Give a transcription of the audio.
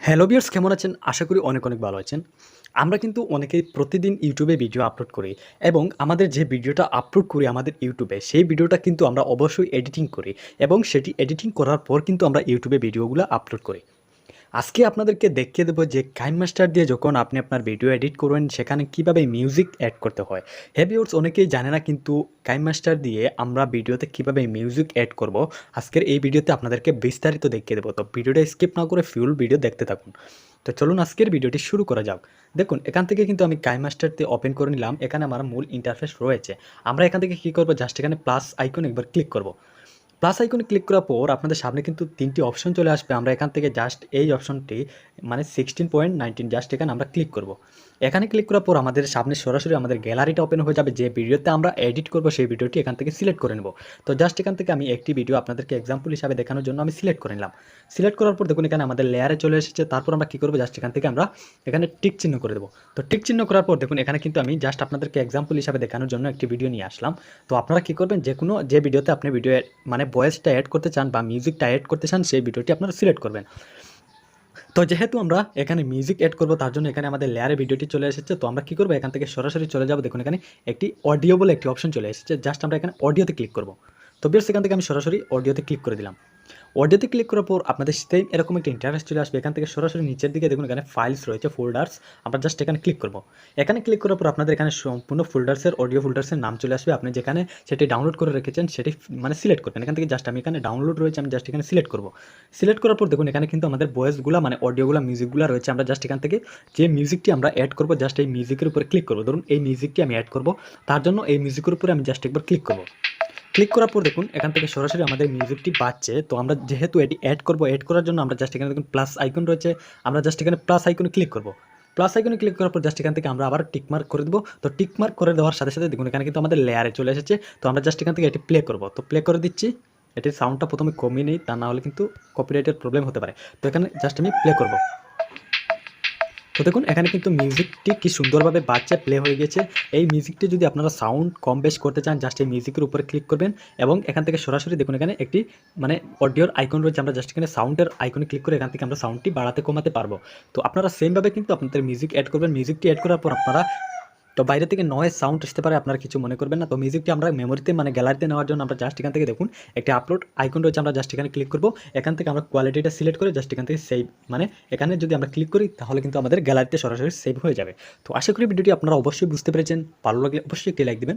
Hello viewers, কেমন আছেন? আশা করি অনেক অনেক ভালো আছেন। আমরা কিন্তু অনেকেই প্রতিদিন ইউটিউবে ভিডিও আপলোড করি এবং আমাদের যে ভিডিওটা আপলোড করি আমাদের ইউটিউবে, সেই ভিডিওটা কিন্তু আমরা অবশ্যই এডিটিং করি এবং সেটি এডিটিং করার পর কিন্তু আমরা ইউটিউবে ভিডিওগুলো আপলোড করি। আজকে আপনাদেরকে দেখিয়ে দেবো যে কাইনমাস্টার দিয়ে যখন আপনি আপনার ভিডিও এডিট করবেন সেখানে কিভাবে মিউজিক অ্যাড করতে হয়। হ্যাঁ ভিউয়ার্স, অনেকেই জানে না কিন্তু কাইনমাস্টার দিয়ে আমরা ভিডিওতে কিভাবে মিউজিক অ্যাড করব। আজকের এই ভিডিওতে আপনাদেরকে বিস্তারিত দেখিয়ে দেবো। তো ভিডিওটা স্কিপ না করে ফুল ভিডিও দেখতে থাকুন। তো চলুন আজকের ভিডিওটি শুরু করা যাক। দেখুন, এখান থেকে কিন্তু আমি কাইনমাস্টার দিয়ে ওপেন করে নিলাম। এখানে আমার মূল ইন্টারফেস রয়েছে। আমরা এখান থেকে কী করবো, জাস্ট এখানে প্লাস আইকন একবার ক্লিক করব। প্লাস আইকনে ক্লিক করার পর আপনাদের সামনে কিন্তু ৩টি অপশন চলে আসবে। আমরা এখান থেকে জাস্ট এই অপশনটি মানে 16.19 জাস্ট এখানে আমরা ক্লিক করব। এখানে ক্লিক করার পর আমাদের সামনে সরাসরি আমাদের গ্যালারিটা ওপেন হয়ে যাবে। যে ভিডিওতে আমরা এডিট করব সেই ভিডিওটি এখান থেকে সিলেক্ট করে নেব। তো জাস্ট এখান থেকে আমি একটি ভিডিও আপনাদেরকে এক্সাম্পল হিসাবে দেখানোর জন্য আমি সিলেক্ট করে নিলাম। সিলেক্ট করার পর দেখুন এখানে আমাদের লেয়ারে চলে এসেছে। তারপর আমরা কী করবো, জাস্ট এখান থেকে আমরা এখানে টিক চিহ্ন করে দেবো। তো টিক চিহ্ন করার পর দেখুন এখানে কিন্তু আমি জাস্ট আপনাদেরকে এক্সাম্পল হিসাবে দেখানোর জন্য একটি ভিডিও নিয়ে আসলাম। তো আপনারা কী করবেন, যে ভিডিওতে আপনি ভিডিও মানে ভয়েসটা অ্যাড করতে চান বা মিউজিকটা অ্যাড করতে চান সেই ভিডিওটি আপনারা সিলেক্ট করবেন। তো যেহেতু আমরা এখানে মিউজিক অ্যাড করব তার জন্য এখানে আমাদের লেয়ারে ভিডিওটি চলে এসেছে। তো আমরা কী করবো, এখান থেকে সরাসরি চলে যাব। দেখুন এখানে একটি অডিও বলে একটি অপশন চলে এসেছে। জাস্ট আমরা এখানে অডিওতে ক্লিক করব। তো বেশ এখান থেকে আমি সরাসরি অডিওতে ক্লিক করে দিলাম। অডিওতে ক্লিক করার পর আপনাদের সেম এরকম একটা ইন্টারফেস চলে আসবে। এখান থেকে সরাসরি নিচের দিকে দেখুন এখানে ফাইলস রয়েছে, ফোল্ডার্স। আমরা জাস্ট এখানে ক্লিক করব। এখানে ক্লিক করার পর আপনাদের এখানে সম্পূর্ণ ফোল্ডার্সের অডিও ফোল্ডার্সের নাম চলে আসবে। আপনি যেখানে সেটি ডাউনলোড করে রেখেছেন সেটি মানে সিলেক্ট করবেন। এখান থেকে জাস্ট আমি এখানে ডাউনলোড রয়েছে, আমি জাস্ট এখানে সিলেক্ট করব। সিলেক্ট করার পর দেখুন এখানে কিন্তু আমাদের ভয়েসগুলো মানে অডিওগুলো মিউজিকগুলো রয়েছে। আমরা জাস্ট এখান থেকে যে মিউজিকটি আমরা অ্যাড করব জাস্ট এই মিউজিকের উপরে ক্লিক করব। ধরুন এই মিউজিকটি আমি অ্যাড করব, তার জন্য এই মিউজিকের উপরে আমি জাস্ট একবার ক্লিক করব। ক্লিক করার পর দেখুন এখান থেকে সরাসরি আমাদের মিউজিকটি বাজছে। তো আমরা যেহেতু এটি অ্যাড করব, অ্যাড করার জন্য আমরা জাস্ট এখানে দেখুন প্লাস আইকন রয়েছে, আমরা জাস্ট এখানে প্লাস আইকনে ক্লিক করব। প্লাস আইকনে ক্লিক করার পর জাস্ট এখান থেকে আমরা আবার টিকমার্ক করে দেবো। তো টিকমার্ক করে দেওয়ার সাথে সাথে দেখুন এখানে কিন্তু আমাদের লেয়ারে চলে এসেছে। তো আমরা জাস্ট এখান থেকে এটি প্লে করব। তো প্লে করে দিচ্ছি। এটির সাউন্ডটা প্রথমে কমিয়ে নেই, তা না হলে কিন্তু কপিরাইটের প্রবলেম হতে পারে। তো এখানে জাস্ট আমি প্লে করব। তো দেখুন এখানে কিন্তু মিউজিকটি কি সুন্দরভাবে বাজছে, প্লে হয়ে গেছে। এই মিউজিকটি যদি আপনারা সাউন্ড কম বেশ করতে চান জাস্ট এই মিউজিকের উপরে ক্লিক করবেন এবং এখান থেকে সরাসরি দেখুন এখানে একটি মানে অডিওর আইকন রয়েছে। আমরা জাস্ট এখানে সাউন্ডের আইকনে ক্লিক করে এখান থেকে আমরা সাউন্ডটি বাড়াতে কমাতে পারবো। তো আপনারা সেমভাবে কিন্তু আপনাদের মিউজিক অ্যাড করবেন। মিউজিকটি অ্যাড করার পর আপনারা তো বাইরে থেকে নয়েজ সাউন্ড আসতে পারে, আপনারা কিছু মনে করবেন না। তো মিউজিকটি আমরা মেমোরিতে মানে গ্যালারিতে নেওয়ার জন্য আমরা জাস্ট এখান থেকে দেখুন একটি আপলোড আইকন রয়েছে, আমরা জাস্ট এখানে ক্লিক করব। এখান থেকে আমরা কোয়ালিটিটা সিলেক্ট করে জাস্ট এখান থেকে সেভ মানে এখানে যদি আমরা ক্লিক করি তাহলে কিন্তু আমাদের গ্যালারিতে সরাসরি সেভ হয়ে যাবে। তো আশা করি ভিডিওটি আপনারা অবশ্যই বুঝতে পেরেছেন। ভালো লাগলে অবশ্যই একটি লাইক দিবেন।